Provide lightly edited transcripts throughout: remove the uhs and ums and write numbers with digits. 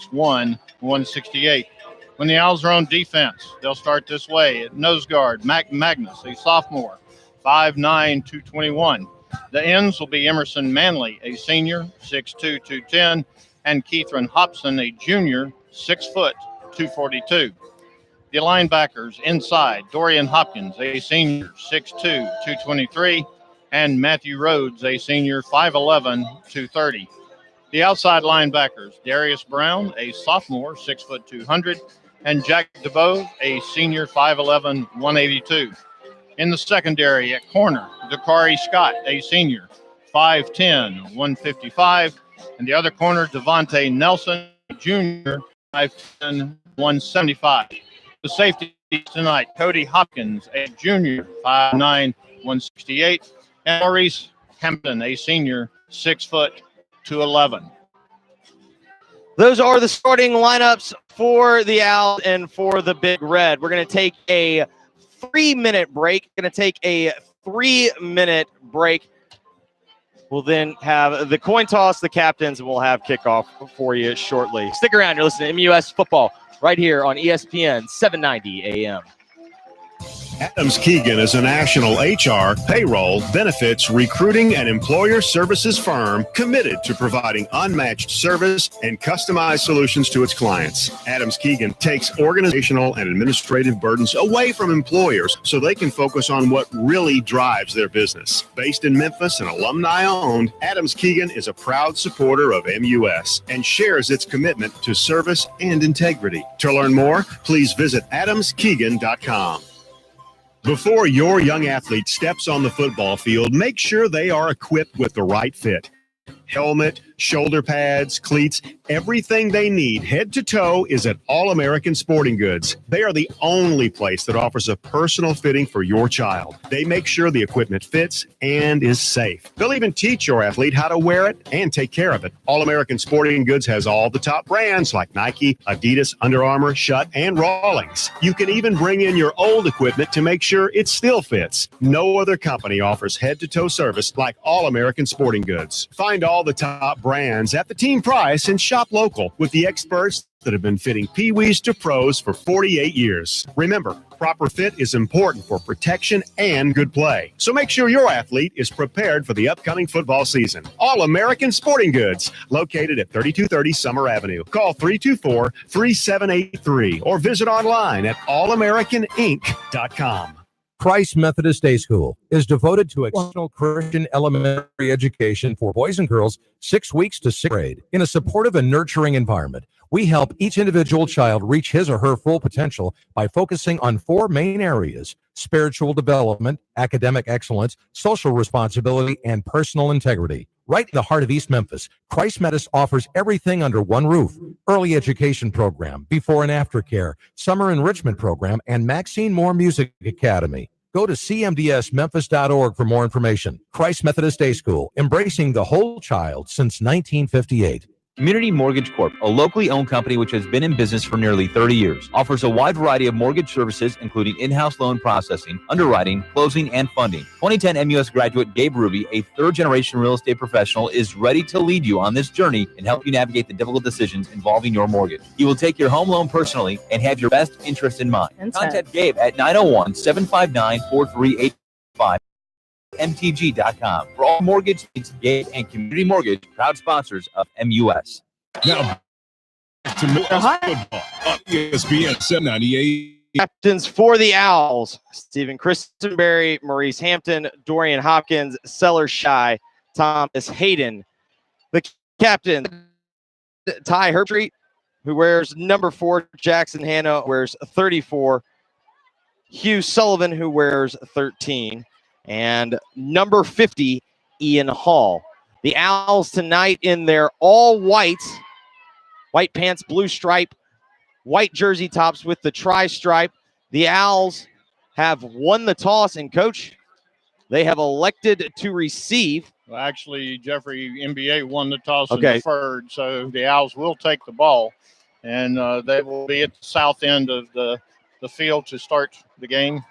6'1", 168. When the Owls are on defense, they'll start this way. At nose guard, Mac Magnus, a sophomore, 5'9", 221. The ends will be Emerson Manley, a senior, 6'2", 210, and Keithran Hobson, a junior, 6 foot, 242. The linebackers inside, Dorian Hopkins, a senior, 6'2", 223, and Matthew Rhodes, a senior, 5'11", 230. The outside linebackers, Darius Brown, a sophomore, 6 foot, 200, and Jack DeBow, a senior, 5'11", 182. In the secondary at corner, Dakari Scott, a senior, 5'10", 155, and the other corner, Devontae Nelson, junior, 5'10", 175. The safety tonight, Cody Hopkins, a junior, 5'9", 168, and Maurice Hampton, a senior, 6 foot, 211. Those are the starting lineups for the Owls and for the Big Red. We're going to take a 3-minute break. Going to take a 3-minute break. We'll then have the coin toss, the captains, and we'll have kickoff for you shortly. Stick around. You're listening to MUS Football right here on ESPN 790 AM. Adams Keegan is a national HR, payroll, benefits, recruiting, and employer services firm committed to providing unmatched service and customized solutions to its clients. Adams Keegan takes organizational and administrative burdens away from employers so they can focus on what really drives their business. Based in Memphis and alumni-owned, Adams Keegan is a proud supporter of MUS and shares its commitment to service and integrity. To learn more, please visit adamskeegan.com. Before your young athlete steps on the football field, make sure they are equipped with the right fit. Helmet, shoulder pads, cleats, everything they need head to toe is at All American Sporting Goods. They are the only place that offers a personal fitting for your child. They make sure the equipment fits and is safe. They'll even teach your athlete how to wear it and take care of it. All American Sporting Goods has all the top brands like Nike, Adidas, Under Armour, Schutt, and Rawlings. You can even bring in your old equipment to make sure it still fits. No other company offers head-to-toe service like All American Sporting Goods. Find all the top brands at the team price and shop local with the experts that have been fitting peewees to pros for 48 years. Remember, proper fit is important for protection and good play. So make sure your athlete is prepared for the upcoming football season. All American Sporting Goods, located at 3230 Summer Avenue. Call 324-3783 or visit online at allamericaninc.com. Christ Methodist Day School is devoted to exceptional Christian elementary education for boys and girls 6 weeks to 6th grade. In a supportive and nurturing environment, we help each individual child reach his or her full potential by focusing on 4 main areas: spiritual development, academic excellence, social responsibility, and personal integrity. Right in the heart of East Memphis, Christ Methodist offers everything under one roof: early education program, before and after care, summer enrichment program, and Maxine Moore Music Academy. Go to cmdsmemphis.org for more information. Christ Methodist Day School, embracing the whole child since 1958. Community Mortgage Corp., a locally owned company which has been in business for nearly 30 years, offers a wide variety of mortgage services, including in-house loan processing, underwriting, closing, and funding. 2010 MUS graduate Gabe Ruby, a third-generation real estate professional, is ready to lead you on this journey and help you navigate the difficult decisions involving your mortgage. He will take your home loan personally and have your best interest in mind. Contact Gabe at 901-759-4385. MTG.com. For all mortgage needs, Gabe and Community Mortgage, proud sponsors of MUS. Now, to MUS football on ESPN 798. Captains for the Owls: Stephen Christenberry, Maurice Hampton, Dorian Hopkins, Sellers Shy, Thomas Hayden. The captain, Ty Herbstreit, who wears number 4. Jackson Hanna wears 34. Hugh Sullivan, who wears 13. And number 50, Ian Hall. The Owls tonight in their all-white, white pants, blue stripe, white jersey tops with the tri-stripe. The Owls have won the toss, and Coach, they have elected to receive. Well, actually, Jeffrey, MBA won the toss and deferred, so the Owls will take the ball, and they will be at the south end of the field to start the game,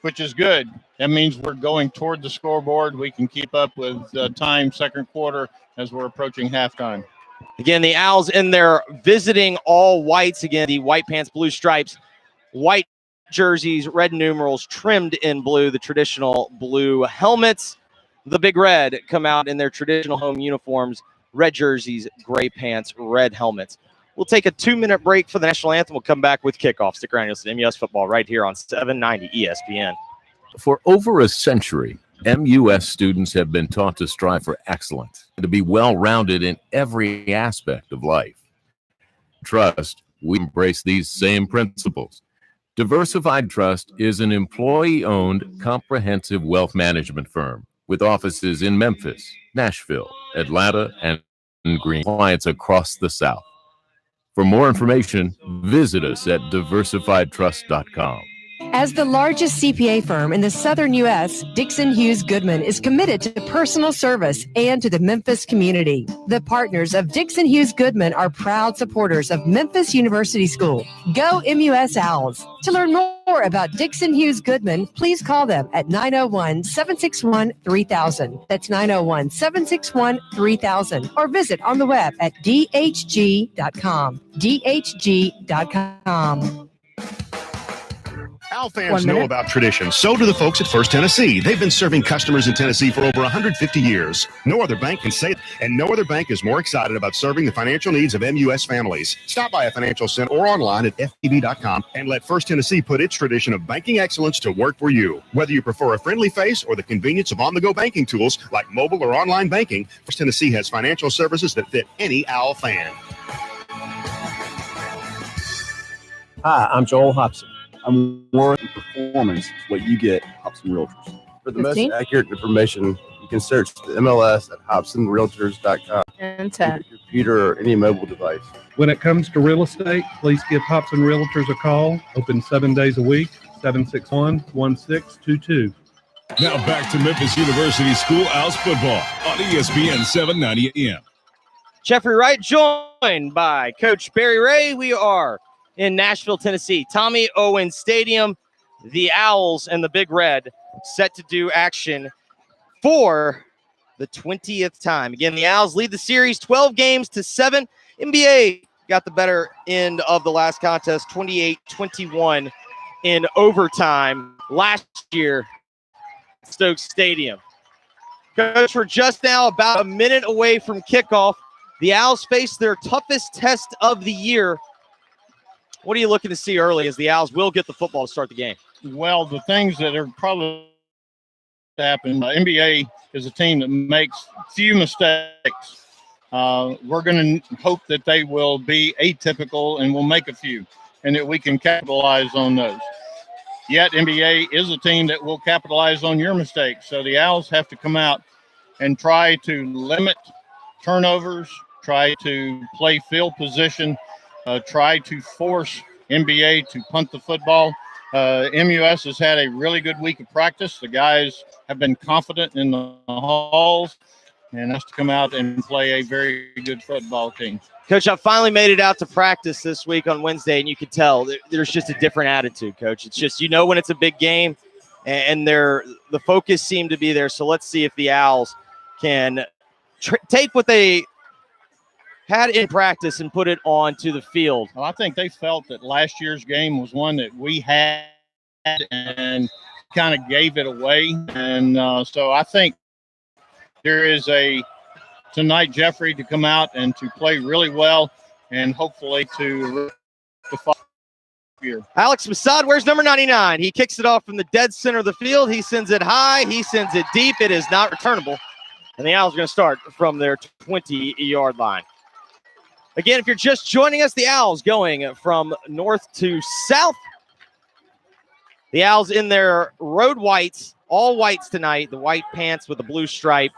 which is good. That means we're going toward the scoreboard. We can keep up with time second quarter as we're approaching halftime. Again, the Owls in their visiting all whites. Again, the white pants, blue stripes, white jerseys, red numerals trimmed in blue, the traditional blue helmets. The Big Red come out in their traditional home uniforms, red jerseys, gray pants, red helmets. We'll take a 2-minute break for the national anthem. We'll come back with kickoff. Stick around, you'll listen to MUS football right here on 790 ESPN. For over a century, MUS students have been taught to strive for excellence and to be well-rounded in every aspect of life. Trust, we embrace these same principles. Diversified Trust is an employee-owned, comprehensive wealth management firm with offices in Memphis, Nashville, Atlanta, and Green, clients across the South. For more information, visit us at diversifiedtrust.com. As the largest CPA firm in the southern U.S., Dixon Hughes Goodman is committed to personal service and to the Memphis community. The partners of Dixon Hughes Goodman are proud supporters of Memphis University School. Go MUS Owls. To learn more about Dixon Hughes Goodman, please call them at 901-761-3000. That's 901-761-3000. Or visit on the web at dhg.com. dhg.com. Owl fans know about tradition. So do the folks at First Tennessee. They've been serving customers in Tennessee for over 150 years. No other bank can say it, and no other bank is more excited about serving the financial needs of MUS families. Stop by a financial center or online at ftb.com and let First Tennessee put its tradition of banking excellence to work for you. Whether you prefer a friendly face or the convenience of on-the-go banking tools like mobile or online banking, First Tennessee has financial services that fit any Owl fan. Hi, I'm Joel Hobson. I'm warranty performance, what you get at Hobson Realtors. For the most accurate information, you can search the MLS at hobsonrealtors.com. And your computer or any mobile device. When it comes to real estate, please give Hobson Realtors a call. Open 7 days a week, 761-1622. Now back to Memphis University School Owls football on ESPN 790 AM. Jeffrey Wright joined by Coach Barry Ray. We are in Nashville, Tennessee, Tommy Owens Stadium. The Owls and the Big Red set to do action for the 20th time. Again, the Owls lead the series 12 games to 7. MBA got the better end of the last contest, 28-21 in overtime last year at Stokes Stadium. Coach, we're just now about a minute away from kickoff. The Owls face their toughest test of the year. What are you looking to see early as the Owls will get the football to start the game? Well, the things that are probably happen. NBA is a team that makes few mistakes. We're going to hope that they will be atypical and will make a few, and that we can capitalize on those. Yet NBA is a team that will capitalize on your mistakes. So the Owls have to come out and try to limit turnovers, try to play field position, try to force NBA to punt the football. MUS has had a really good week of practice. The guys have been confident in the halls and has to come out and play a very good football team. Coach, I finally made it out to practice this week on Wednesday, and you could tell there's just a different attitude, Coach. It's just, when it's a big game, and the focus seemed to be there. So let's see if the Owls can take what they had in practice and put it onto the field. Well, I think they felt that last year's game was one that we had and kind of gave it away. And so I think there is tonight, Jeffrey, to come out and to play really well and hopefully to defy here. Alex Masad, where's number 99? He kicks it off from the dead center of the field. He sends it high. He sends it deep. It is not returnable. And the Owls are going to start from their 20-yard line. Again, if you're just joining us, the Owls going from north to south. The Owls in their road whites, all whites tonight, the white pants with the blue stripe,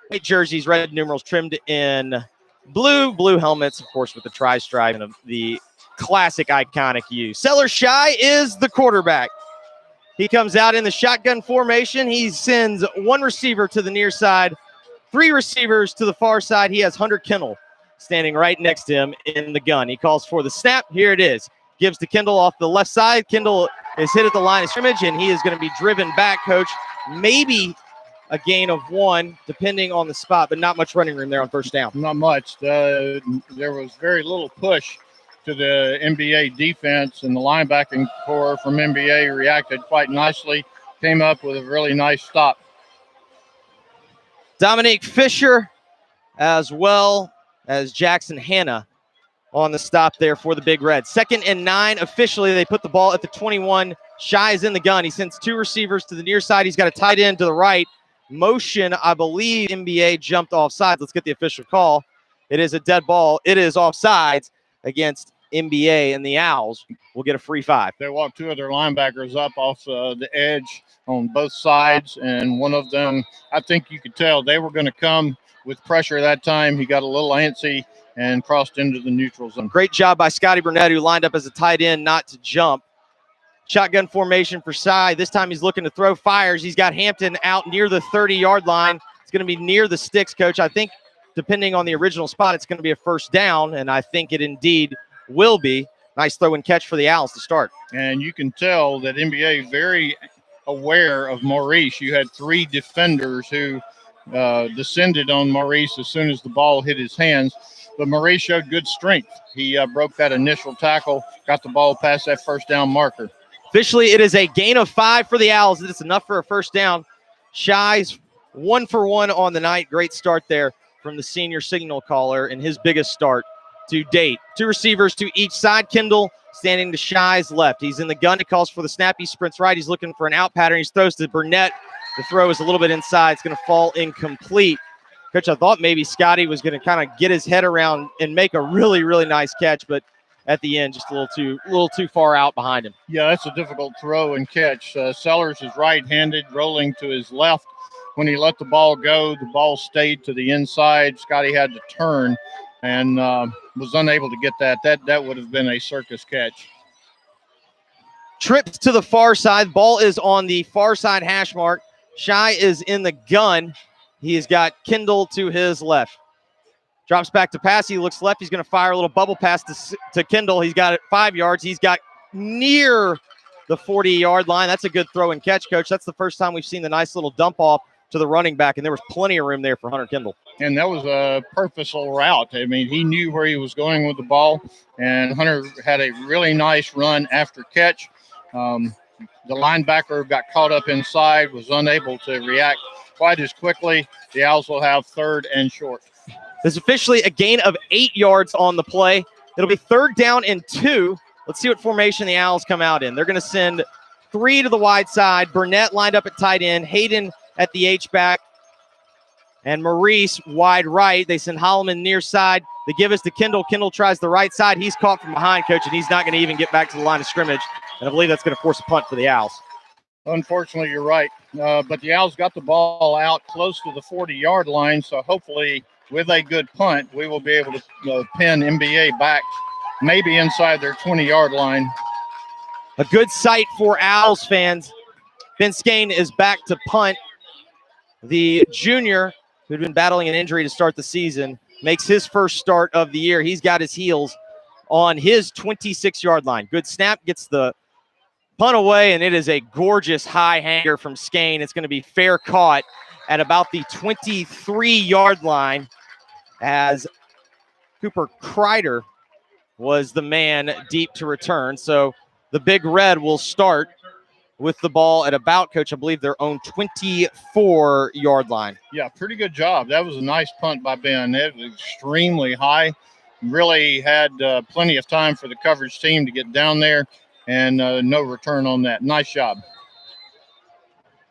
white jerseys, red numerals trimmed in blue helmets, of course, with the tri-stripe and the classic iconic U. Seller Shy is the quarterback. He comes out in the shotgun formation. He sends one receiver to the near side, 3 receivers to the far side. He has Hunter Kendall standing right next to him in the gun. He calls for the snap. Here it is. Gives to Kendall off the left side. Kendall is hit at the line of scrimmage, and he is going to be driven back, Coach. Maybe a gain of 1, depending on the spot, but not much running room there on first down. Not much. There was very little push to the MBA defense, and the linebacking core from MBA reacted quite nicely, came up with a really nice stop. Dominique Fisher, as well as Jackson Hanna on the stop there for the Big Red. 2nd and 9 officially. They put the ball at the 21. Shy is in the gun. He sends 2 receivers to the near side. He's got a tight end to the right. Motion, I believe MBA jumped offsides. Let's get the official call. It is a dead ball. It is offsides against MBA, and the Owls will get a free 5. They walked 2 of their linebackers up off the edge on both sides, and one of them, I think you could tell they were going to come with pressure that time. He got a little antsy and crossed into the neutral zone. Great job by Scotty Burnett, who lined up as a tight end not to jump. Shotgun formation for Cy. This time he's looking to throw, fires. He's got Hampton out near the 30-yard line. It's going to be near the sticks, Coach. I think depending on the original spot, it's going to be a first down, and I think it indeed will be. Nice throw and catch for the Owls to start. And you can tell that NBA very aware of Maurice. You had 3 defenders who descended on Maurice as soon as the ball hit his hands. But Maurice showed good strength. He broke that initial tackle, got the ball past that first down marker. Officially, it is a gain of 5 for the Owls. It's enough for a first down. Shy's 1 for 1 on the night. Great start there from the senior signal caller in his biggest start to date. 2 receivers to each side. Kendall standing to Shy's left. He's in the gun. He calls for the snap. He sprints right. He's looking for an out pattern. He throws to Burnett. The throw is a little bit inside. It's going to fall incomplete. Coach, I thought maybe Scotty was going to kind of get his head around and make a really, really nice catch, but at the end, just a little too far out behind him. Yeah, that's a difficult throw and catch. Sellers is right-handed, rolling to his left. When he let the ball go, the ball stayed to the inside. Scotty had to turn and was unable to get that. That would have been a circus catch. Trips to the far side. Ball is on the far side hash mark. Shy is in the gun. He's got Kendall to his left. Drops back to pass. He looks left. He's going to fire a little bubble pass to Kendall. He's got it 5 yards. He's got near the 40-yard line. That's a good throw and catch, Coach. That's the first time we've seen the nice little dump off to the running back, and there was plenty of room there for Hunter Kendall. And that was a purposeful route. I mean, he knew where he was going with the ball, and Hunter had a really nice run after catch. The linebacker got caught up inside, was unable to react quite as quickly. The Owls will have 3rd and short. There's officially a gain of 8 yards on the play. It'll be 3rd down and 2. Let's see what formation the Owls come out in. They're going to send 3 to the wide side. Burnett lined up at tight end. Hayden at the H-back. And Maurice wide right. They send Holloman near side. They give us to Kendall. Kendall tries the right side. He's caught from behind, Coach, and he's not going to even get back to the line of scrimmage. And I believe that's going to force a punt for the Owls. Unfortunately, you're right. But the Owls got the ball out close to the 40-yard line, so hopefully with a good punt, we will be able to pin MBA back maybe inside their 20-yard line. A good sight for Owls fans. Ben Skane is back to punt. The junior, who'd been battling an injury to start the season, makes his first start of the year. He's got his heels on his 26-yard line. Good snap, gets the punt away, and it is a gorgeous high hanger from Skane. It's going to be fair caught at about the 23-yard line as Cooper Kreider was the man deep to return. So the Big Red will start with the ball at about, Coach, I believe their own 24-yard line. Yeah, pretty good job. That was a nice punt by Ben. It was extremely high. Really had plenty of time for the coverage team to get down there, and no return on that. Nice job.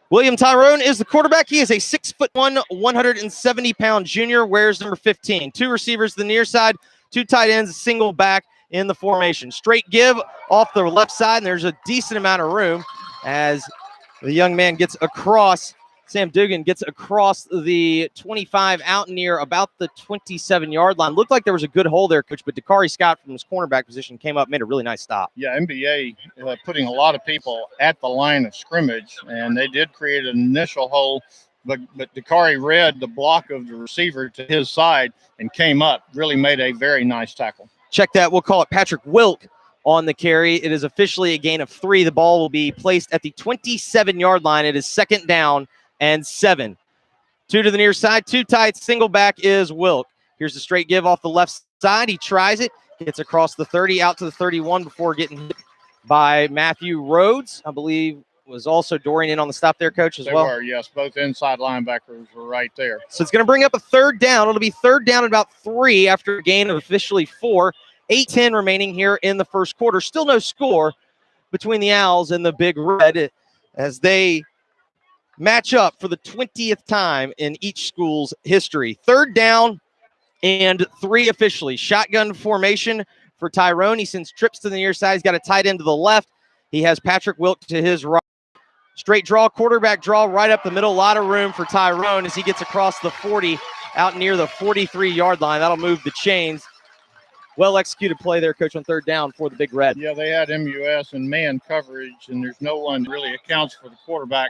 William Tyrone is the quarterback. He is a 6'1", 170-pound junior, wears number 15. 2 receivers to the near side, 2 tight ends, a single back in the formation. Straight give off the left side, and there's a decent amount of room as the young man gets across. Sam Dugan gets across the 25 out near about the 27-yard line. Looked like there was a good hole there, Coach, but Dakari Scott from his cornerback position came up, made a really nice stop. Yeah, NBA putting a lot of people at the line of scrimmage, and they did create an initial hole, but Dakari read the block of the receiver to his side and came up, really made a very nice tackle. Check that. We'll call it Patrick Wilk on the carry. It is officially a gain of 3. The ball will be placed at the 27-yard line. It is 2nd down and 7. Two to the near side, two tight, single back is Wilk. Here's the straight give off the left side. He tries it, gets across the 30, out to the 31 before getting hit by Matthew Rhodes. I believe was also Dorian in on the stop there, Coach, as well. They were, yes. Both inside linebackers were right there. So it's going to bring up a third down. It'll be third down at about 3 after a gain of officially 4. 8:10 remaining here in the first quarter. Still no score between the Owls and the Big Red as they match up for the 20th time in each school's history. Third down and 3 officially. Shotgun formation for Tyrone. He sends trips to the near side. He's got a tight end to the left. He has Patrick Wilk to his right. Straight draw, quarterback draw right up the middle. A lot of room for Tyrone as he gets across the 40 out near the 43-yard line. That'll move the chains. Well executed play there, Coach, on third down for the Big Red. Yeah, they had MUS and man coverage, and there's no one that really accounts for the quarterback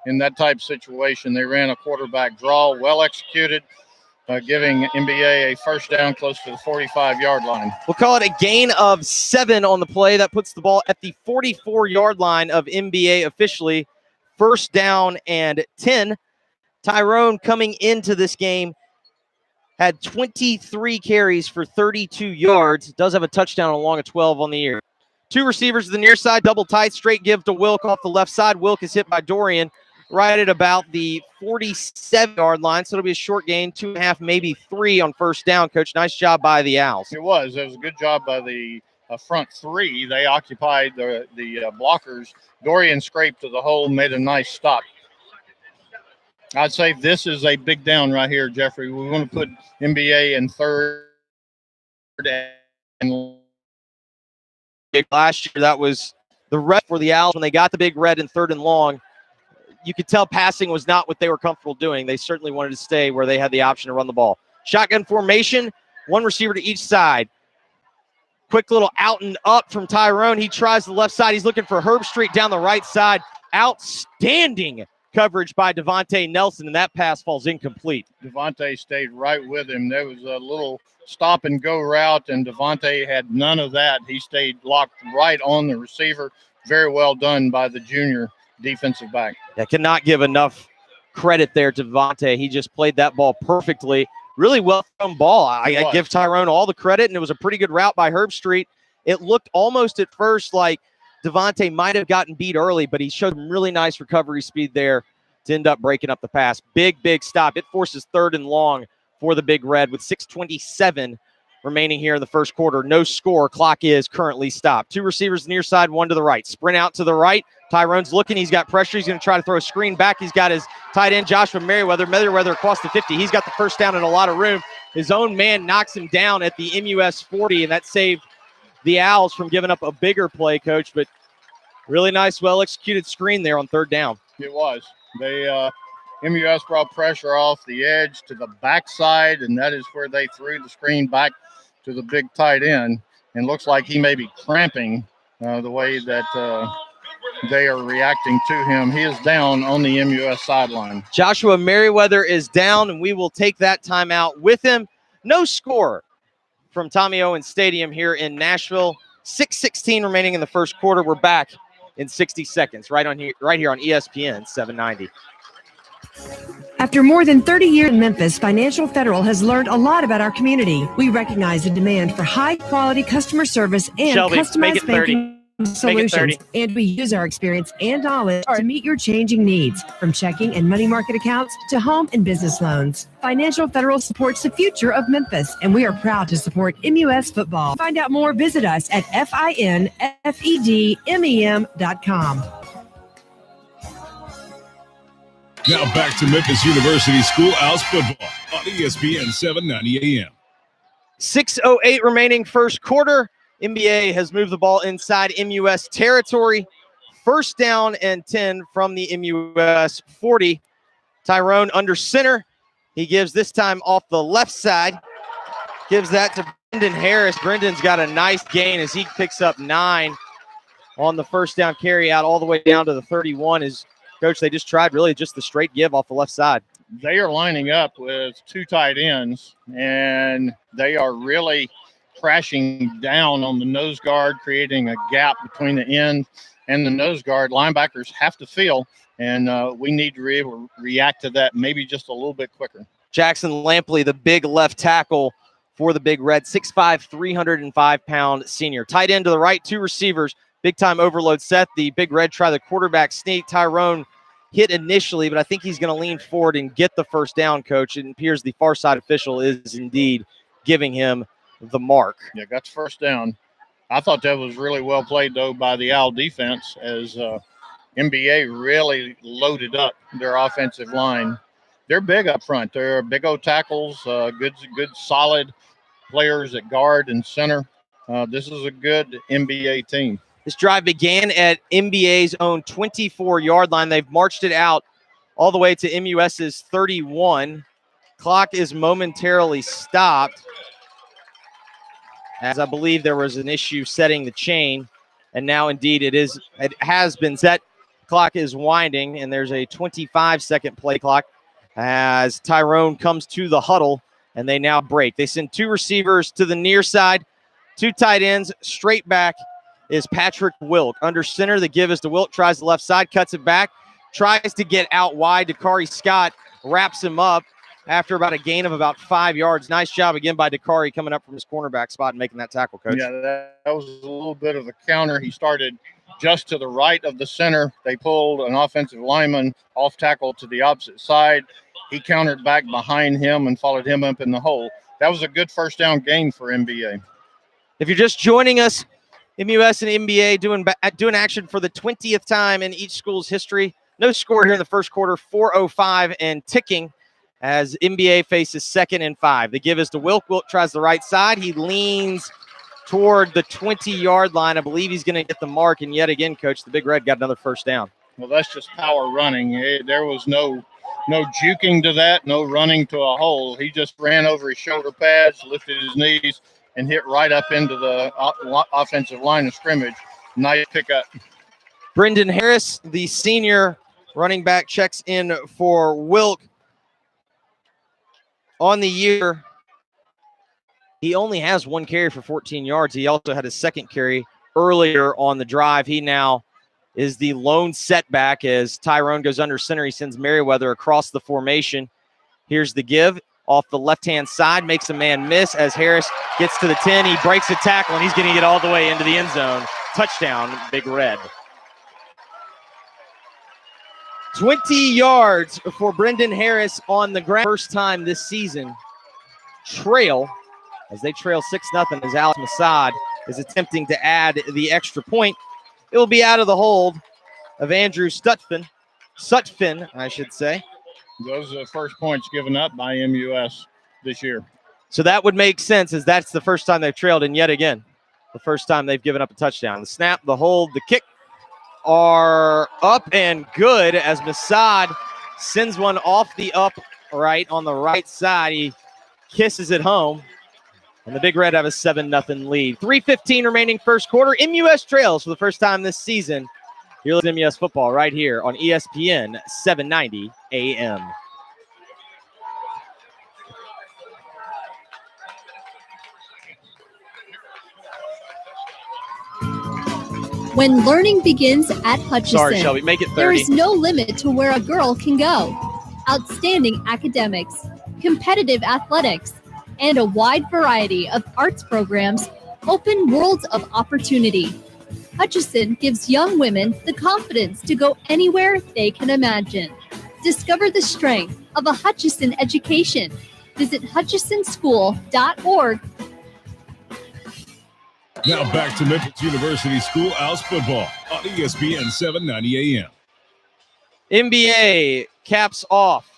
in that type of situation. They ran a quarterback draw, well executed, giving MBA a first down close to the 45-yard line. We'll call it a gain of 7 on the play. That puts the ball at the 44-yard line of MBA officially. First down and 10. Tyrone coming into this game had 23 carries for 32 yards. Does have a touchdown along a 12 on the year. 2 receivers to the near side, double tight, straight give to Wilk off the left side. Wilk is hit by Dorian right at about the 47-yard line. So it'll be a short gain, 2.5, maybe 3 on first down, Coach. Nice job by the Owls. It was a good job by the front 3. They occupied the blockers. Dorian scraped to the hole, made a nice stop. I'd say this is a big down right here, Jeffrey. We want to put MBA in third. And last year, that was the red for the Owls when they got the Big Red in third and long. You could tell passing was not what they were comfortable doing. They certainly wanted to stay where they had the option to run the ball. Shotgun formation, 1 receiver to each side. Quick little out and up from Tyrone. He tries the left side. He's looking for Herbstreit down the right side. Outstanding coverage by Devontae Nelson, and that pass falls incomplete. Devontae stayed right with him. There was a little stop and go route, and Devontae had none of that. He stayed locked right on the receiver. Very well done by the junior defensive back. I cannot give enough credit there to Devontae. He just played that ball perfectly. Really well thrown ball. I give Tyrone all the credit, and it was a pretty good route by Herbstreit. It looked almost at first like Devontae might have gotten beat early, but he showed some really nice recovery speed there to end up breaking up the pass. Big stop. It forces third and long for the Big Red with 6:27 remaining here in the first quarter. No score. Clock is currently stopped. 2 receivers near side, 1 to the right. Sprint out to the right. Tyrone's looking. He's got pressure. He's going to try to throw a screen back. He's got his tight end, Joshua Merriweather. Merriweather across the 50. He's got the first down and a lot of room. His own man knocks him down at the MUS 40, and that saved the Owls from giving up a bigger play, Coach. But really nice, well-executed screen there on third down. It was. They MUS brought pressure off the edge to the backside, and that is where they threw the screen back to the big tight end. And looks like he may be cramping the way that they are reacting to him. He is down on the MUS sideline. Joshua Merriweather is down, and we will take that timeout with him. No score from Tommy Owens Stadium here in Nashville. 6:16 remaining in the first quarter. We're back in 60 seconds right here on ESPN 790. After more than 30 years in Memphis, Financial Federal has learned a lot about our community. We recognize the demand for high-quality customer service and Shelby, make it customized 30. banking solutions. And we use our experience and knowledge to meet your changing needs, from checking and money market accounts to home and business loans. Financial Federal supports the future of Memphis, and we are proud to support MUS football. To find out more, visit us at finfedmem.com. Now back to Memphis University Schoolhouse football on ESPN 790 AM. 6:08 remaining first quarter. MBA has moved the ball inside MUS territory. First down and 10 from the MUS 40. Tyrone under center. He gives this time off the left side. Gives that to Brendan Harris. Brendan's got a nice gain as he picks up 9 on the first down carry out all the way down to the 31. Coach, they just tried really just the straight give off the left side. They are lining up with 2 tight ends, and they are really crashing down on the nose guard, creating a gap between the end and the nose guard. Linebackers have to feel, and we need to be able to react to that maybe just a little bit quicker. Jackson Lampley, the big left tackle for the Big Red, 6'5", 305-pound senior. Tight end to the right, two receivers. Big-time overload set. The Big Red try the quarterback sneak. Tyrone hit initially, but I think he's going to lean forward and get the first down, Coach. It appears the far side official is indeed giving him the mark. Yeah, got the first down. I thought that was really well played, though, by the Owl defense as MBA really loaded up their offensive line. They're big up front. They're big old tackles, good, solid players at guard and center. This is a good MBA team. This drive began at MBA's own 24-yard line. They've marched it out all the way to MUS's 31. Clock is momentarily stopped, as I believe there was an issue setting the chain, and now indeed it has been set. Clock is winding, and there's a 25-second play clock as Tyrone comes to the huddle, and they now break. They send two receivers to the near side, two tight ends. Straight back is Patrick Wilk. Under center, the give is to Wilk, tries the left side, cuts it back, tries to get out wide. Dakari Scott wraps him up after about a gain of about 5 yards. Nice job again by Dakari coming up from his cornerback spot and making that tackle, Coach. Yeah, that was a little bit of a counter. He started just to the right of the center. They pulled an offensive lineman off tackle to the opposite side. He countered back behind him and followed him up in the hole. That was a good first down gain for MBA. If you're just joining us, MUS and MBA doing action for the 20th time in each school's history. No score here in the first quarter, 4:05 and ticking as MBA faces 2nd and 5. The give is to Wilk. Wilk tries the right side. He leans toward the 20-yard line. I believe he's going to get the mark. And yet again, Coach, the Big Red got another first down. Well, that's just power running. There was no juking to that, no running to a hole. He just ran over his shoulder pads, lifted his knees, and hit right up into the offensive line of scrimmage. Nice pickup. Brendan Harris, the senior running back, checks in for Wilk. On the year, he only has one carry for 14 yards. He also had a second carry earlier on the drive. He now is the lone setback as Tyrone goes under center. He sends Merriweather across the formation. Here's the give off the left-hand side, makes a man miss as Harris gets to the 10. He breaks a tackle, and he's going to get all the way into the end zone. Touchdown, Big Red. 20 yards for Brendan Harris on the ground. First time this season. As they trail 6-0 as Alex Masad is attempting to add the extra point. It will be out of the hold of Andrew Sutphin, I should say. Those are the first points given up by MUS this year. So that would make sense as that's the first time they've trailed, and yet again, the first time they've given up a touchdown. The snap, the hold, the kick are up and good as Masad sends one off the upright on the right side. He kisses it home, and the Big Red have a 7-0 lead. 3:15 remaining first quarter. MUS trails for the first time this season. You're listening to MUS football right here on ESPN 790 AM. When learning begins at Hutchinson, Sorry, Shelby, make it 30. There is no limit to where a girl can go. Outstanding academics, competitive athletics, and a wide variety of arts programs open worlds of opportunity. Hutchinson gives young women the confidence to go anywhere they can imagine. Discover the strength of a Hutchinson education. Visit hutchinsonschool.org. Now back to Memphis University Schoolhouse football on ESPN 790 AM. MBA caps off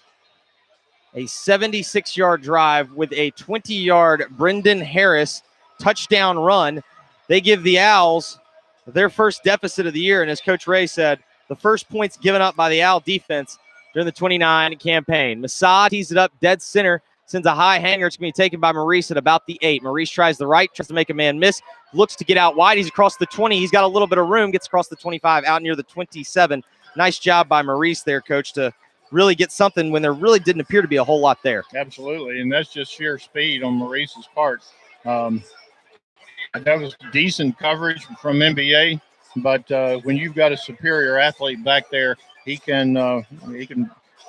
a 76-yard drive with a 20-yard Brendan Harris touchdown run. They give the Owls their first deficit of the year, and as Coach Ray said, the first points given up by the Owl defense during the 29 campaign. Masad tees it up dead center, sends a high hanger. It's going to be taken by Maurice at about the 8. Maurice tries the right, tries to make a man miss, looks to get out wide. He's across the 20. He's got a little bit of room, gets across the 25, out near the 27. Nice job by Maurice there, Coach, to really get something when there really didn't appear to be a whole lot there. Absolutely, and that's just sheer speed on Maurice's part. That was decent coverage from MBA. but when you've got a superior athlete back there, he can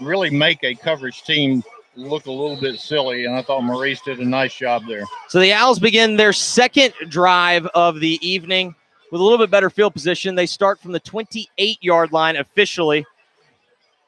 really make a coverage team look a little bit silly, and I thought Maurice did a nice job there. So the Owls begin their second drive of the evening with a little bit better field position. They start from the 28-yard line officially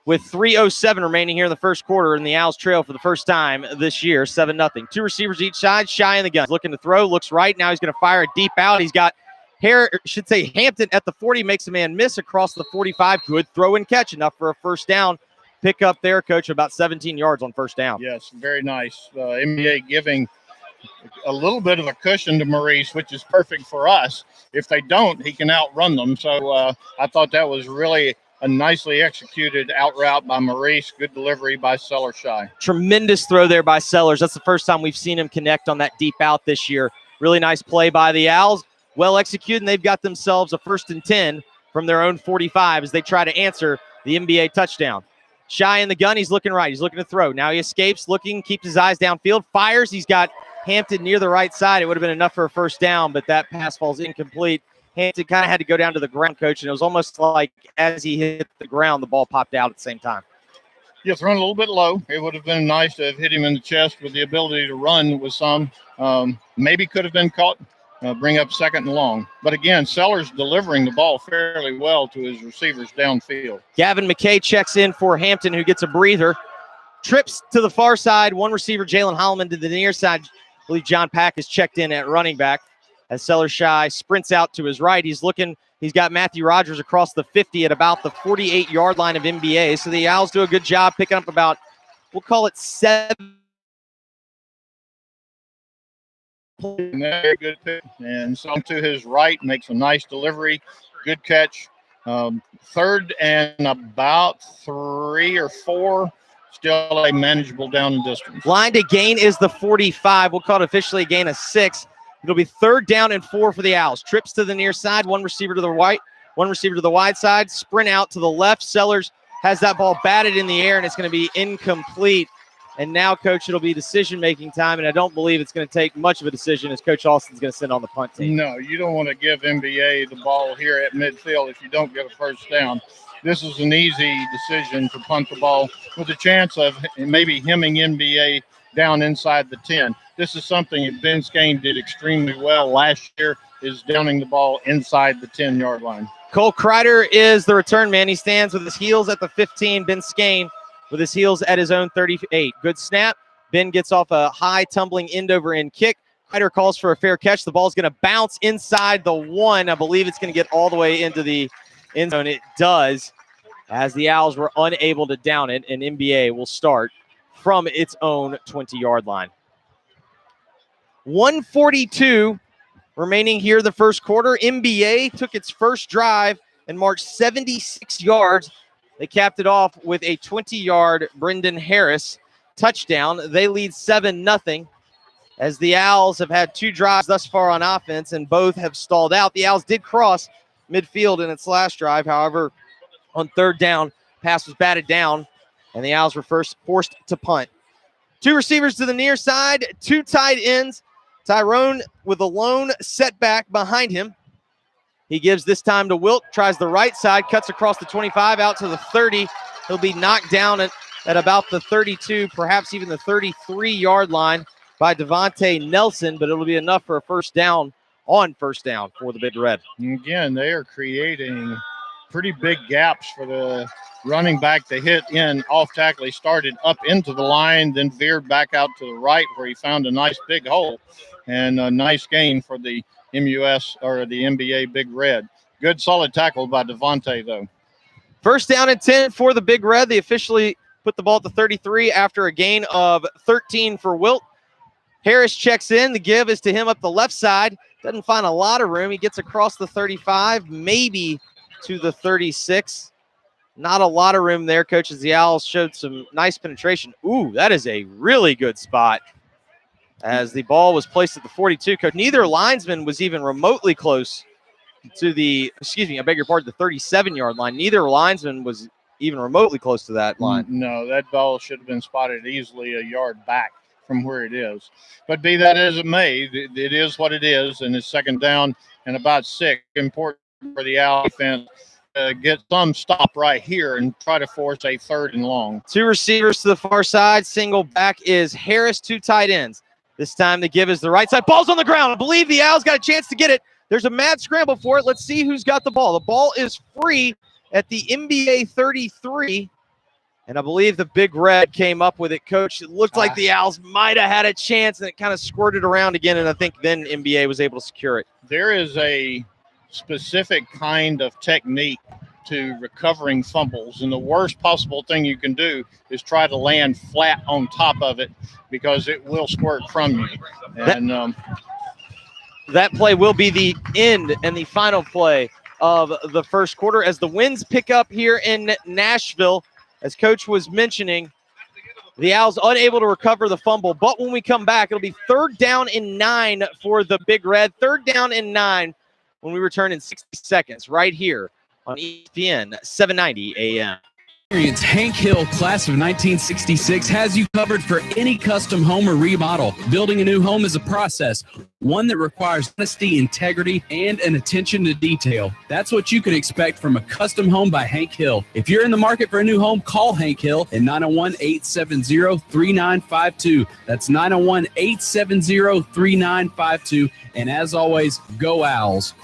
with 3:07 remaining here in the first quarter, and the Owls trail for the first time this year, 7-0. Two receivers each side, Shy in the gun. Looking to throw, looks right. Now he's going to fire a deep out. He's got Hampton at the 40, makes a man miss across the 45. Good throw and catch, enough for a first down. Pick up there, Coach, about 17 yards on first down. Yes, very nice. MBA giving a little bit of a cushion to Maurice, which is perfect for us. If they don't, he can outrun them. So I thought that was really a nicely executed out route by Maurice. Good delivery by Sellers Shy. Tremendous throw there by Sellers. That's the first time we've seen him connect on that deep out this year. Really nice play by the Owls. Well executed, and they've got themselves a 1st and 10 from their own 45 as they try to answer the MBA touchdown. Shy in the gun. He's looking right. He's looking to throw. Now he escapes, looking, keeps his eyes downfield, fires. He's got Hampton near the right side. It would have been enough for a first down, but that pass falls incomplete. Hampton kind of had to go down to the ground, Coach, and it was almost like as he hit the ground, the ball popped out at the same time. Yeah, thrown a little bit low. It would have been nice to have hit him in the chest with the ability to run with some. Maybe could have been caught, bring up 2nd and long. But again, Sellers delivering the ball fairly well to his receivers downfield. Gavin McKay checks in for Hampton, who gets a breather. Trips to the far side. One receiver, Jalen Holloman, to the near side. I believe John Pack is checked in at running back. As Sellers Shy sprints out to his right, he's looking. He's got Matthew Rogers across the 50 at about the 48-yard line of MBA. So the Owls do a good job picking up about, we'll call it 7. Very good pick. And some to his right, makes a nice delivery. Good catch. 3rd and about 3 or 4. Still a manageable down and distance. Line to gain is the 45. We'll call it officially a gain of 6. It'll be 3rd down and 4 for the Owls. Trips to the near side, one receiver to the right, one receiver to the wide side, sprint out to the left. Sellers has that ball batted in the air, and it's going to be incomplete. And now, Coach, it'll be decision-making time, and I don't believe it's going to take much of a decision as Coach Austin's going to send on the punt team. No, you don't want to give MBA the ball here at midfield if you don't get a first down. This is an easy decision to punt the ball with a chance of maybe hemming MBA down inside the 10. This is something that Ben Skane did extremely well last year, is downing the ball inside the 10-yard line. Cole Kreider is the return man. He stands with his heels at the 15. Ben Skane with his heels at his own 38. Good snap. Ben gets off a high tumbling end-over-end kick. Kreider calls for a fair catch. The ball's going to bounce inside the 1. I believe it's going to get all the way into the end zone. It does, as the Owls were unable to down it, and MBA will start from its own 20-yard line. 1:42 remaining here the first quarter. MBA took its first drive and marched 76 yards. They capped it off with a 20-yard Brendan Harris touchdown. They lead 7-0 as the Owls have had 2 drives thus far on offense, and both have stalled out. The Owls did cross midfield in its last drive. However, on 3rd down, pass was batted down, and the Owls were forced to punt. 2 receivers to the near side, 2 tight ends. Tyrone with a lone setback behind him. He gives this time to Wilt, tries the right side, cuts across the 25 out to the 30. He'll be knocked down at about the 32, perhaps even the 33-yard line by Devontae Nelson, but it'll be enough for a first down on first down for the Big Red. And again, they are creating pretty big gaps for the running back. They hit in off tackle. He started up into the line, then veered back out to the right where he found a nice big hole, and a nice gain for the MUS or the MBA Big Red. Good solid tackle by Devontae, though. First down and 10 for the Big Red. They officially put the ball at the 33 after a gain of 13 for Wilt. Harris checks in. The give is to him up the left side. Doesn't find a lot of room. He gets across the 35, maybe to the 36. Not a lot of room there, Coach, as the Owls showed some nice penetration. Ooh, that is a really good spot. As the ball was placed at the 42, Coach, neither linesman was even remotely close to the, the 37-yard line. Neither linesman was even remotely close to that line. No, that ball should have been spotted easily a yard back from where it is. But be that as it may, it is what it is, and it's 2nd down and about 6. Important for the Owl defense. Get some stop right here and try to force a 3rd and long. 2 receivers to the far side. Single back is Harris, 2 tight ends. This time the give is the right side. Ball's on the ground. I believe the Owls got a chance to get it. There's a mad scramble for it. Let's see who's got the ball. The ball is free at the MBA 33. And I believe the Big Red came up with it, Coach. It looked like the Owls might have had a chance, and it kind of squirted around again, and I think then MBA was able to secure it. There is a specific kind of technique to recovering fumbles, and the worst possible thing you can do is try to land flat on top of it because it will squirt from you. And that play will be the end and the final play of the first quarter as the winds pick up here in Nashville. As Coach was mentioning, the Owls unable to recover the fumble, but when we come back, it'll be 3rd down and 9 for the Big Red. 3rd down and 9 when we return in 60 seconds right here on ESPN 790 AM. Hank Hill, class of 1966, has you covered for any custom home or remodel. Building a new home is a process, one that requires honesty, integrity, and an attention to detail. That's what you can expect from a custom home by Hank Hill. If you're in the market for a new home, call Hank Hill at 901-870-3952. That's 901-870-3952. And as always, go Owls.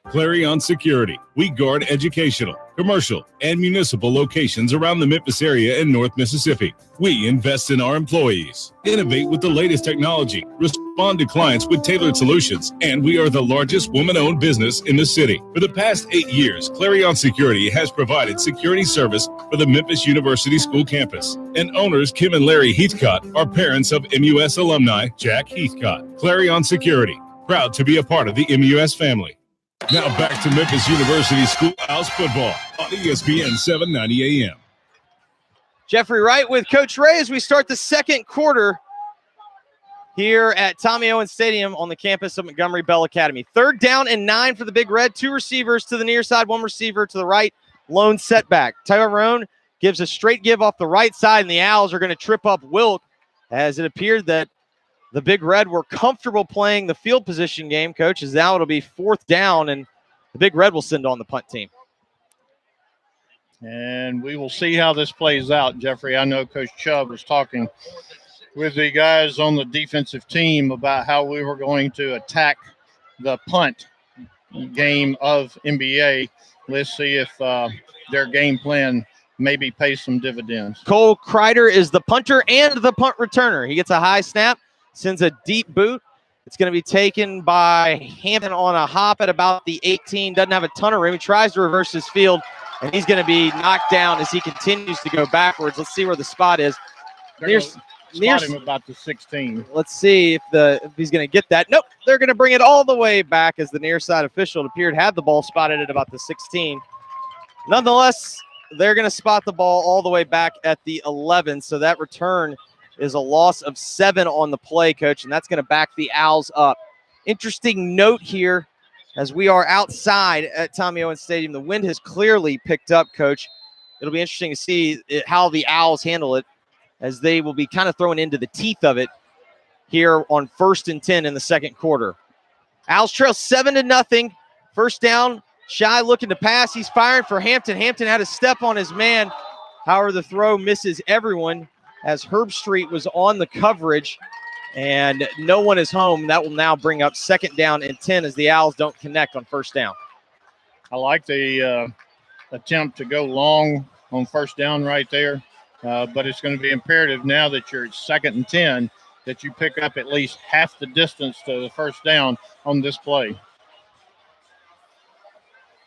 Clarion Security. We guard educational, commercial, and municipal locations around the Memphis area and North Mississippi. We invest in our employees, innovate with the latest technology, respond to clients with tailored solutions, and we are the largest woman-owned business in the city. For the past 8 years, Clarion Security has provided security service for the Memphis University School campus. And owners Kim and Larry Heathcott are parents of MUS alumni Jack Heathcott. Clarion Security, proud to be a part of the MUS family. Now back to Memphis University School Owls football on ESPN 790 AM. Jeffrey Wright with Coach Ray as we start the second quarter here at Tommy Owens Stadium on the campus of Montgomery Bell Academy. 3rd down and 9 for the Big Red. 2 receivers to the near side, 1 receiver to the right. Lone setback. Tyrone gives a straight give off the right side, and the Owls are going to trip up Wilk as it appeared that the Big Red were comfortable playing the field position game, Coach, as now it'll be 4th down, and the Big Red will send on the punt team. And we will see how this plays out, Jeffrey. I know Coach Chubb was talking with the guys on the defensive team about how we were going to attack the punt game of MBA. Let's see if their game plan maybe pays some dividends. Cole Kreider is the punter and the punt returner. He gets a high snap, sends a deep boot. It's going to be taken by Hampton on a hop at about the 18. Doesn't have a ton of room. He tries to reverse his field, and he's going to be knocked down as he continues to go backwards. Let's see where the spot is. Spot him about the 16. Let's see if he's going to get that. Nope, they're going to bring it all the way back as the near side official, it appeared, had the ball spotted at about the 16. Nonetheless, they're going to spot the ball all the way back at the 11, so that return is a loss of 7 on the play, Coach, and that's going to back the Owls up. Interesting note here, as we are outside at Tommy Owens Stadium, the wind has clearly picked up, Coach. It'll be interesting to see how the Owls handle it, as they will be kind of thrown into the teeth of it here on 1st and 10 in the second quarter. Owls trail 7-0. 1st down, Shy looking to pass. He's firing for Hampton. Hampton had a step on his man. However, the throw misses everyone, as Herb Street was on the coverage, and no one is home. That will now bring up 2nd down and 10 as the Owls don't connect on 1st down. I like the attempt to go long on 1st down right there, but it's going to be imperative now that you're at 2nd and 10 that you pick up at least half the distance to the 1st down on this play.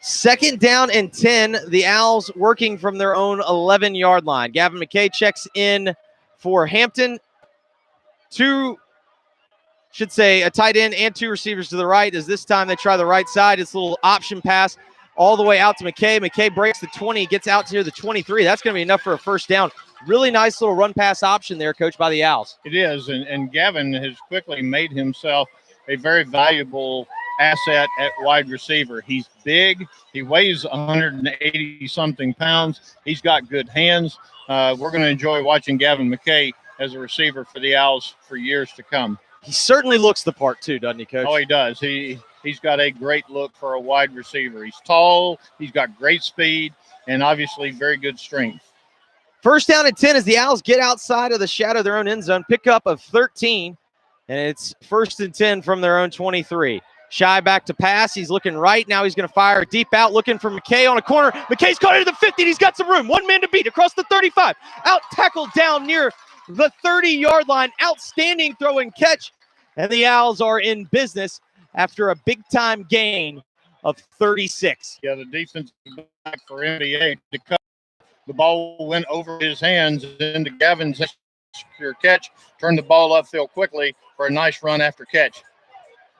2nd down and 10. The Owls working from their own 11-yard line. Gavin McKay checks in for Hampton. A tight end and 2 receivers to the right, as this time they try the right side. It's a little option pass all the way out to McKay. McKay breaks the 20, gets out to the 23. That's going to be enough for a 1st down. Really nice little run pass option there, Coach, by the Owls. It is, and Gavin has quickly made himself a very valuable asset at wide receiver. He's big. He weighs 180-something pounds. He's got good hands. We're going to enjoy watching Gavin McKay as a receiver for the Owls for years to come. He certainly looks the part too, doesn't he, Coach? Oh, he does. He he's got a great look for a wide receiver. He's tall, he's got great speed, and obviously very good strength. First down and 10 as the Owls get outside of the shadow of their own end zone. Pickup of 13, and it's 1st and 10 from their own 23. Shy back to pass. He's looking right. Now he's going to fire deep out, looking for McKay on a corner. McKay's caught into the 50. He's got some room. One man to beat across the 35. Out tackled down near the 30-yard line. Outstanding throw and catch. And the Owls are in business after a big-time gain of 36. Yeah, the defensive back for MBA to cut. The ball went over his hands into Gavin's secure catch. Turned the ball upfield quickly for a nice run after catch.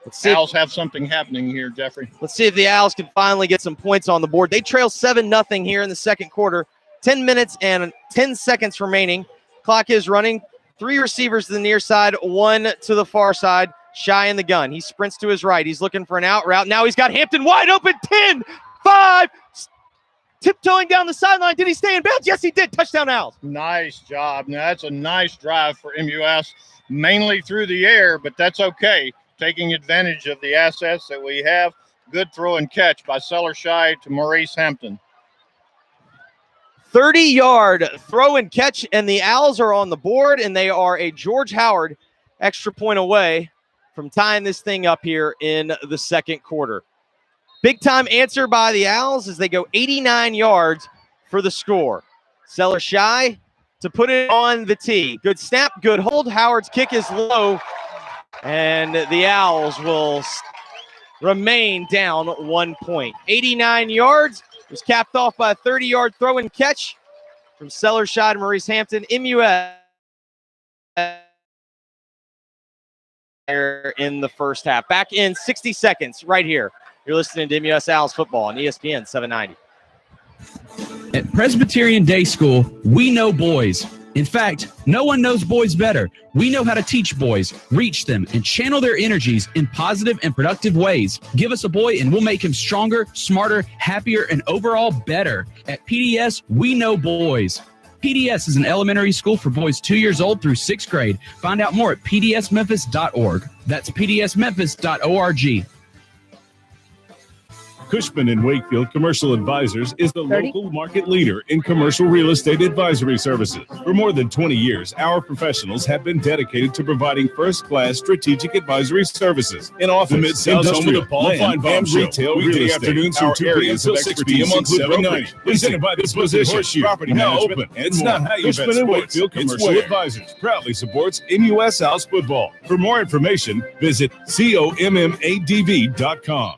Let's see. Owls have something happening here, Jeffrey. Let's see if the Owls can finally get some points on the board. They trail 7-0 here in the second quarter. 10 minutes and 10 seconds remaining. Clock is running. 3 receivers to the near side, 1 to the far side. Shy in the gun. He sprints to his right. He's looking for an out route. Now he's got Hampton wide open. 10, 5, tiptoeing down the sideline. Did he stay in bounds? Yes, he did. Touchdown, Owls. Nice job. Now, that's a nice drive for MUS, mainly through the air, but that's okay. Taking advantage of the assets that we have. Good throw and catch by Seller Shy to Maurice Hampton. 30-yard throw and catch, and the Owls are on the board, and they are a George Howard extra point away from tying this thing up here in the second quarter. Big-time answer by the Owls as they go 89 yards for the score. Seller Shy to put it on the tee. Good snap, good hold. Howard's kick is low, and the Owls will remain down 1 point. 89 yards was capped off by a 30-yard throw and catch from Seller Shy to Maurice Hampton. MUS in the first half. Back in 60 seconds right here. You're listening to MUS Owls football on ESPN 790. At Presbyterian Day School, we know boys. In fact, no one knows boys better. We know how to teach boys, reach them, and channel their energies in positive and productive ways. Give us a boy and we'll make him stronger, smarter, happier, and overall better. At PDS, we know boys. PDS is an elementary school for boys 2 years old through 6th grade. Find out more at pdsmemphis.org. That's pdsmemphis.org. Cushman & Wakefield Commercial Advisors is the local market leader in commercial real estate advisory services. For more than 20 years, our professionals have been dedicated to providing first-class strategic advisory services in office, Mid-South home of the Paul land, Feinbaum and Show. retail real Weekday estate. afternoons from Our 2 p.m. areas of until 6 expertise p.m. on include Good brokerage, Brokerage. presented by Disposition, Horseshoe, property now management, open, and it's more. not how you bet Cushman & sports. Wakefield It's Commercial where. Advisors. Proudly supports MUS Owls football. For more information, visit commadv.com.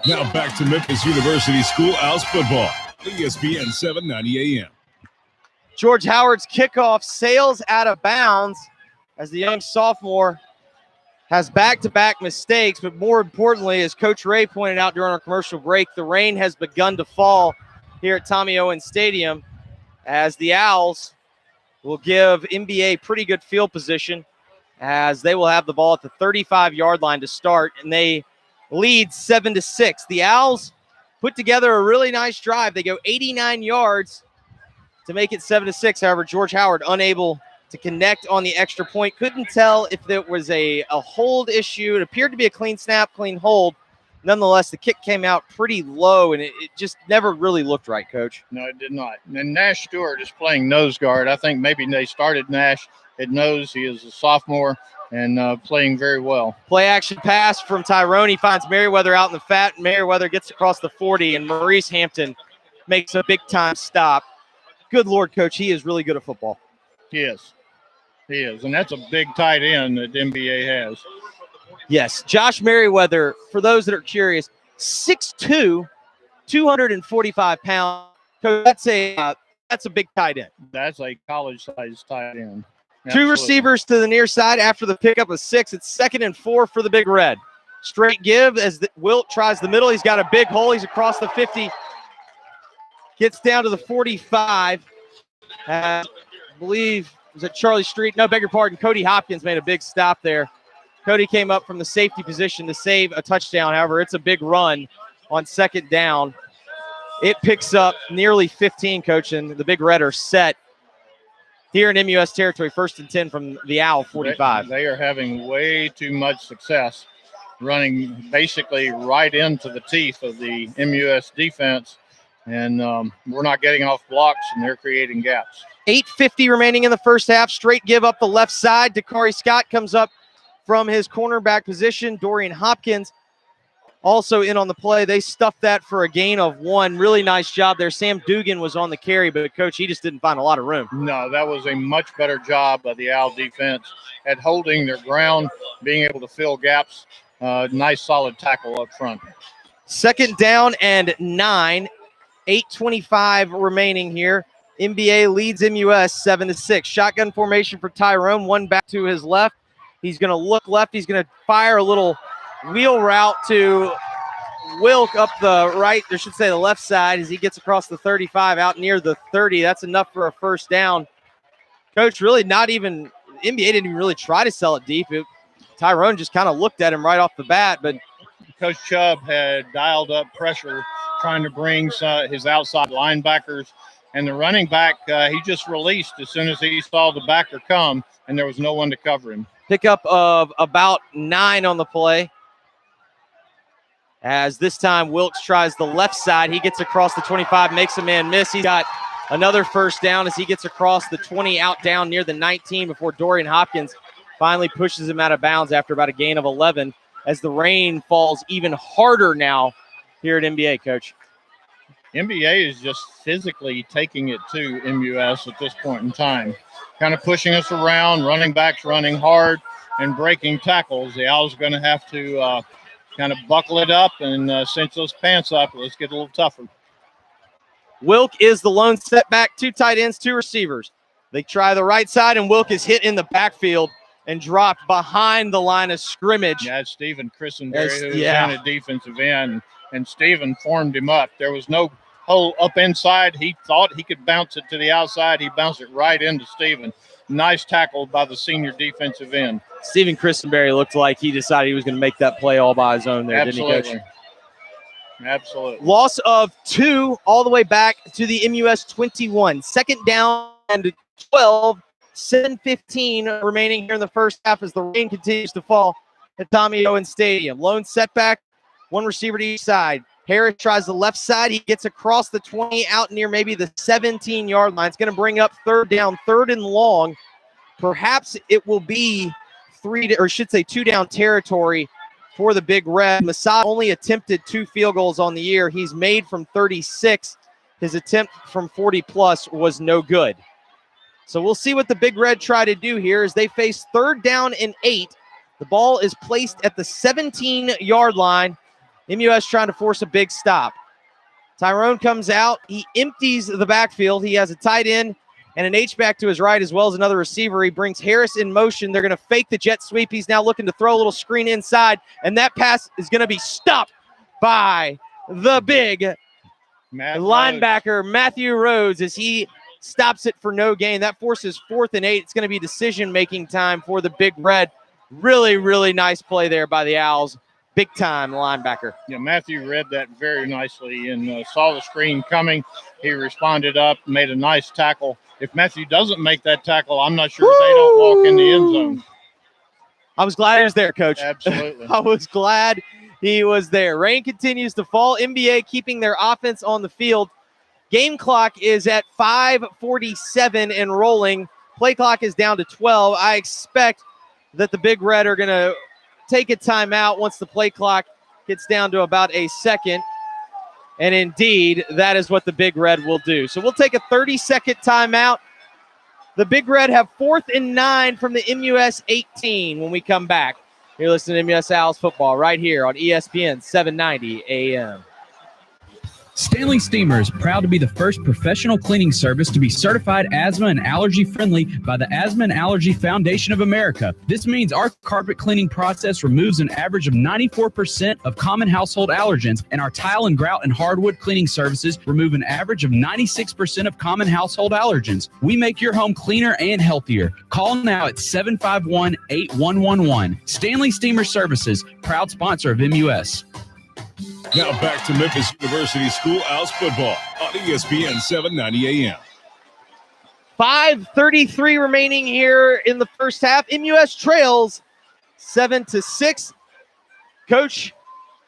Now back to Memphis University School Owls football. ESPN 790 AM. George Howard's kickoff sails out of bounds as the young sophomore has back-to-back mistakes, but more importantly, as Coach Ray pointed out during our commercial break, the rain has begun to fall here at Tommy Owens Stadium as the Owls will give MBA pretty good field position as they will have the ball at the 35-yard line to start, and they lead 7-6. The Owls put together a really nice drive. They go 89 yards to make it 7-6. However, George Howard unable to connect on the extra point. Couldn't tell if it was a hold issue. It appeared to be a clean snap, clean hold. Nonetheless, the kick came out pretty low, and it just never really looked right, Coach. No, it did not. And Nash Stewart is playing nose guard. I think maybe they started Nash at nose. He is a sophomore and playing very well. Play action pass from Tyrone. He finds Merriweather out in the fat. Merriweather gets across the 40, and Maurice Hampton makes a big-time stop. Good Lord, Coach, he is really good at football. He is. He is. And that's a big tight end that NBA has. Yes, Josh Merriweather, for those that are curious, 6'2", 245 pounds. Coach, that's a big tight end. That's a college-sized tight end. Two receivers to the near side after the pickup of 6. It's 2nd and 4 for the Big Red. Straight give as Wilt tries the middle. He's got a big hole. He's across the 50. Gets down to the 45. I believe, was it Charlie Street? No, beg your pardon. Cody Hopkins made a big stop there. Cody came up from the safety position to save a touchdown. However, it's a big run on 2nd down. It picks up nearly 15, Coach, and the Big Red are set here in MUS territory, 1st and 10 from the Owl 45. They are having way too much success running basically right into the teeth of the MUS defense. And we're not getting off blocks, and they're creating gaps. 8:50 remaining in the first half. Straight give up the left side. Dakari Scott comes up from his cornerback position. Dorian Hopkins also in on the play. They stuffed that for a gain of 1. Really nice job there. Sam Dugan was on the carry, but Coach, he just didn't find a lot of room. No, that was a much better job by the Owl defense at holding their ground, being able to fill gaps. Nice, solid tackle up front. 2nd down and 9. 8:25 remaining here. MBA leads MUS 7-6. Shotgun formation for Tyrone. One back to his left. He's going to look left. He's going to fire a little wheel route to Wilk up the right, or should say the left side, as he gets across the 35 out near the 30. That's enough for a first down. Coach, really not even, NBA didn't even really try to sell it deep. Tyrone just kind of looked at him right off the bat, but Coach Chubb had dialed up pressure, trying to bring his outside linebackers, and the running back, he just released as soon as he saw the backer come, and there was no one to cover him. Pickup of about 9 on the play. As this time Wilkes tries the left side. He gets across the 25, makes a man miss. He's got another first down as he gets across the 20 out down near the 19 before Dorian Hopkins finally pushes him out of bounds after about a gain of 11 as the rain falls even harder now here at NBA, Coach. NBA is just physically taking it to MUS at this point in time, kind of pushing us around, running backs running hard and breaking tackles. The Owls are going to have to kind of buckle it up and cinch those pants up. Let's get a little tougher. Wilk is the lone setback. 2 tight ends, 2 receivers. They try the right side, and Wilk is hit in the backfield and dropped behind the line of scrimmage. Yeah, it's Stephen Christenberry, who was in a defensive end, and Stephen formed him up. There was no hole up inside. He thought he could bounce it to the outside. He bounced it right into Stephen. Nice tackle by the senior defensive end. Stephen Christenberry looked like he decided he was going to make that play all by his own there, didn't he, Coach? Absolutely. Loss of 2 all the way back to the MUS 21. 2nd down and 12. 7:15 remaining here in the first half as the rain continues to fall at Tommy Owens Stadium. Lone setback, 1 receiver to each side. Harris tries the left side. He gets across the 20 out near maybe the 17-yard line. It's going to bring up 3rd down, 3rd and long. Perhaps it will be 2 down territory for the Big Red. Masad only attempted 2 field goals on the year. He's made from 36. His attempt from 40+ was no good. So we'll see what the Big Red try to do here as they face 3rd down and 8. The ball is placed at the 17-yard line. MUS trying to force a big stop. Tyrone comes out. He empties the backfield. He has a tight end and an H-back to his right as well as another receiver. He brings Harris in motion. They're going to fake the jet sweep. He's now looking to throw a little screen inside, and that pass is going to be stopped by the big linebacker, Matthew Rhodes, as he stops it for no gain. That forces 4th and 8. It's going to be decision-making time for the Big Red. Really, really nice play there by the Owls. Big-time linebacker. Yeah, Matthew read that very nicely and saw the screen coming. He responded up, made a nice tackle. If Matthew doesn't make that tackle, I'm not sure they don't walk in the end zone. I was glad he was there, Coach. Absolutely. I was glad he was there. Rain continues to fall. NBA keeping their offense on the field. Game clock is at 5:47 and rolling. Play clock is down to 12. I expect that the Big Red are going to take a timeout once the play clock gets down to about a second. And indeed, that is what the Big Red will do. So we'll take a 30-second timeout. The Big Red have 4th and 9 from the MUS 18 when we come back. You're listening to MUS Owls football right here on ESPN 790 AM. Stanley Steamer is proud to be the first professional cleaning service to be certified asthma and allergy friendly by the Asthma and Allergy Foundation of America. This means our carpet cleaning process removes an average of 94% of common household allergens, and our tile and grout and hardwood cleaning services remove an average of 96% of common household allergens. We make your home cleaner and healthier. Call now at 751-8111. Stanley Steamer Services, proud sponsor of MUS. Now back to Memphis University School Owls football on ESPN 790 AM. 5:33 remaining here in the first half. MUS trails 7-6. Coach,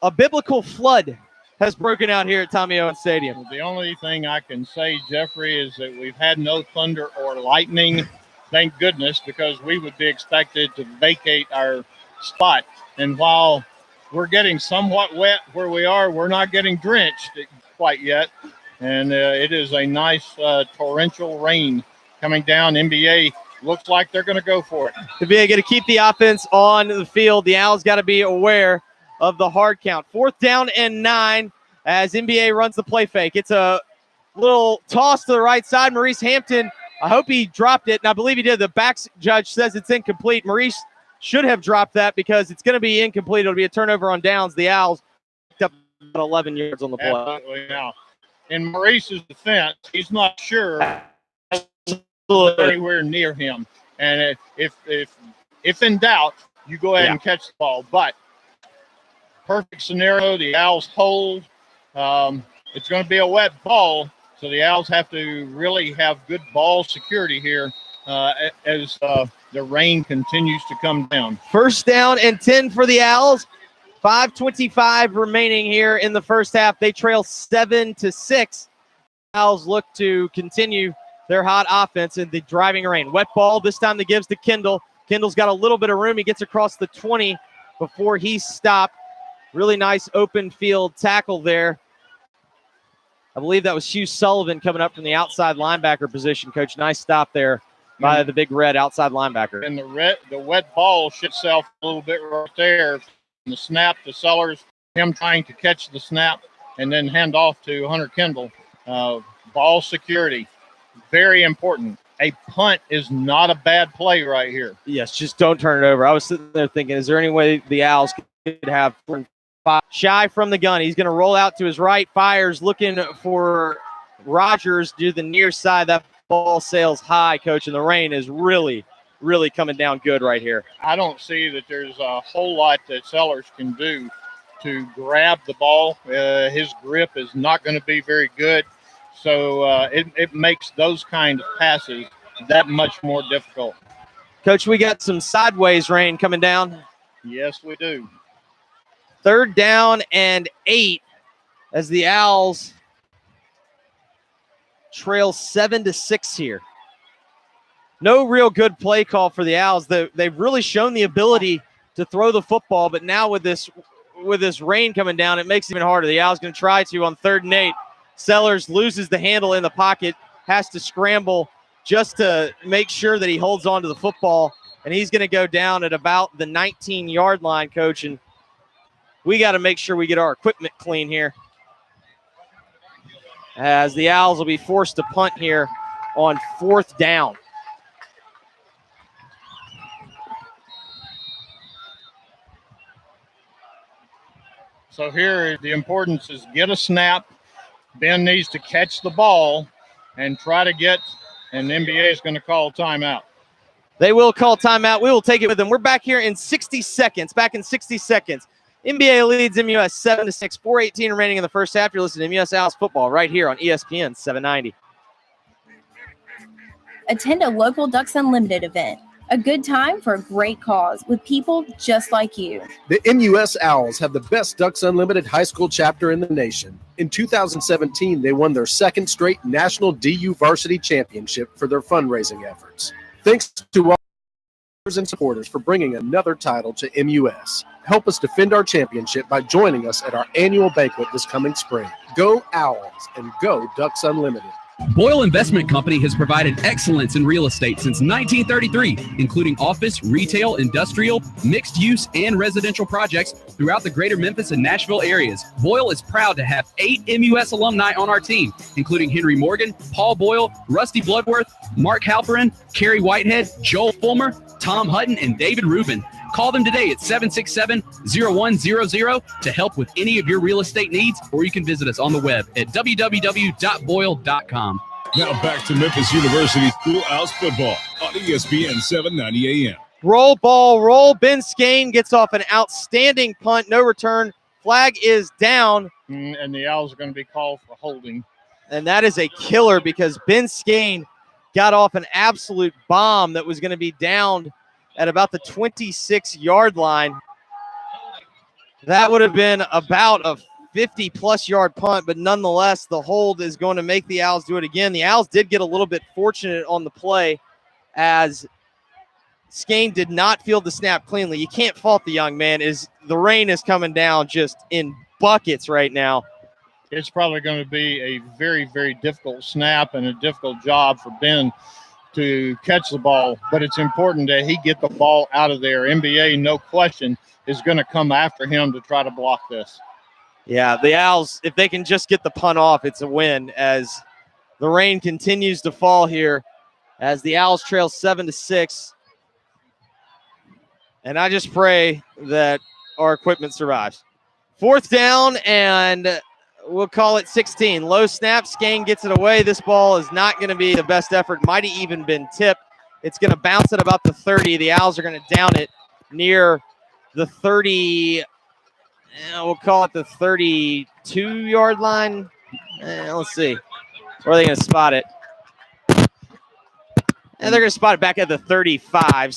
a biblical flood has broken out here at Tommy Owens Stadium. The only thing I can say, Jeffrey, is that we've had no thunder or lightning. Thank goodness, because we would be expected to vacate our spot. And while we're getting somewhat wet where we are, we're not getting drenched quite yet. And it is a nice torrential rain coming down. MBA looks like they're going to go for it. MBA going to keep the offense on the field. The Owls got to be aware of the hard count. 4th down and 9 as MBA runs the play fake. It's a little toss to the right side. Maurice Hampton, I hope he dropped it, and I believe he did. The backs judge says it's incomplete. Maurice should have dropped that because it's going to be incomplete. It'll be a turnover on downs. The Owls picked up about 11 yards on the play. Absolutely. Now, in Maurice's defense, he's not sure anywhere near him. And if in doubt, you go ahead and catch the ball. But perfect scenario, the Owls hold. It's going to be a wet ball, so the Owls have to really have good ball security here as the rain continues to come down. 1st down and 10 for the Owls. 5:25 remaining here in the first half. They trail 7-6. Owls look to continue their hot offense in the driving rain. Wet ball, this time the gives to Kendall. Kendall's got a little bit of room. He gets across the 20 before he's stopped. Really nice open field tackle there. I believe that was Hugh Sullivan coming up from the outside linebacker position, Coach. Nice stop there by the big red outside linebacker. And the wet ball shit itself a little bit right there. The snap to Sellers, him trying to catch the snap and then hand off to Hunter Kendall. Ball security, very important. A punt is not a bad play right here. Yes, just don't turn it over. I was sitting there thinking, is there any way the Owls could have shy from the gun? He's going to roll out to his right, fires, looking for Rogers to the near side. That ball sails high, Coach, and the rain is really coming down good right here. I don't see that there's a whole lot that Sellers can do to grab the ball. His grip is not going to be very good. So it makes those kind of passes that much more difficult. Coach, we got some sideways rain coming down. Yes, we do. 3rd down and 8 as the Owls trail 7-6 here. No real good play call for the Owls. They've really shown the ability to throw the football, but now with this rain coming down, it makes it even harder. The Owls going to try to on 3rd and 8. Sellers loses the handle in the pocket, has to scramble just to make sure that he holds on to the football, and he's going to go down at about the 19-yard line, Coach, and we got to make sure we get our equipment clean here as the Owls will be forced to punt here on 4th down. So here the importance is get a snap. Ben needs to catch the ball and try to get, and the NBA is going to call timeout. They will call timeout. We will take it with them. We're back here in 60 seconds. Back in 60 seconds. NBA leads MUS 7-6. 4:18 remaining in the first half. You're listening to MUS Owls football right here on ESPN 790. Attend a local Ducks Unlimited event. A good time for a great cause with people just like you. The MUS Owls have the best Ducks Unlimited high school chapter in the nation. In 2017, they won their 2nd straight National DU Varsity Championship for their fundraising efforts. Thanks to all and supporters for bringing another title to MUS. Help us defend our championship by joining us at our annual banquet this coming spring. Go Owls and go Ducks Unlimited. Boyle Investment Company has provided excellence in real estate since 1933, including office, retail, industrial, mixed use, and residential projects throughout the greater Memphis and Nashville areas. Boyle is proud to have 8 MUS alumni on our team, including Henry Morgan, Paul Boyle, Rusty Bloodworth, Mark Halperin, Kerry Whitehead, Joel Fulmer, Tom Hutton, and David Rubin. Call them today at 767-0100 to help with any of your real estate needs, or you can visit us on the web at www.boyle.com. Now back to Memphis University School Owls football on ESPN 790 AM. Roll ball, roll. Ben Skane gets off an outstanding punt. No return. Flag is down. And the Owls are going to be called for holding. And that is a killer because Ben Skane got off an absolute bomb that was going to be downed at about the 26-yard line. That would have been about a 50-plus yard punt, but nonetheless, the hold is going to make the Owls do it again. The Owls did get a little bit fortunate on the play as Skane did not field the snap cleanly. You can't fault the young man. The rain is coming down just in buckets right now. It's probably going to be a very, very difficult snap and a difficult job for Ben to catch the ball, but it's important that he get the ball out of there. MBA, no question, is going to come after him to try to block this. Yeah, the Owls, if they can just get the punt off, it's a win as the rain continues to fall here as the Owls trail 7-6. And I just pray that our equipment survives. 4th down, and we'll call it 16. Low snap, Skane gets it away. This ball is not going to be the best effort. Might have even been tipped. It's going to bounce at about the 30. The Owls are going to down it near the 30. We'll call it the 32-yard line. Let's see. Where are they going to spot it? And they're going to spot it back at the 35.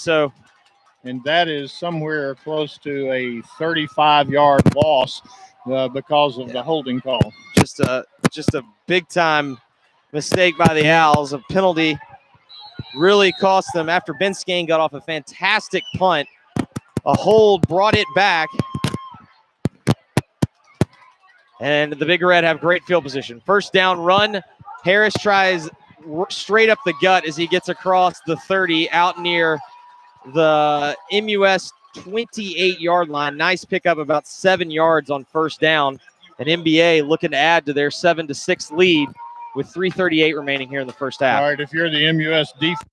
And that is somewhere close to a 35-yard loss because of the holding call. Just a big-time mistake by the Owls. A penalty really cost them after Ben Skane got off a fantastic punt. A hold brought it back. And the Big Red have great field position. 1st down run. Harris tries straight up the gut as he gets across the 30 out near the MUS 28-yard line. Nice pickup, about 7 yards on 1st down. And MBA looking to add to their 7-6 lead with 3:38 remaining here in the first half. All right, if you're the MUS defense,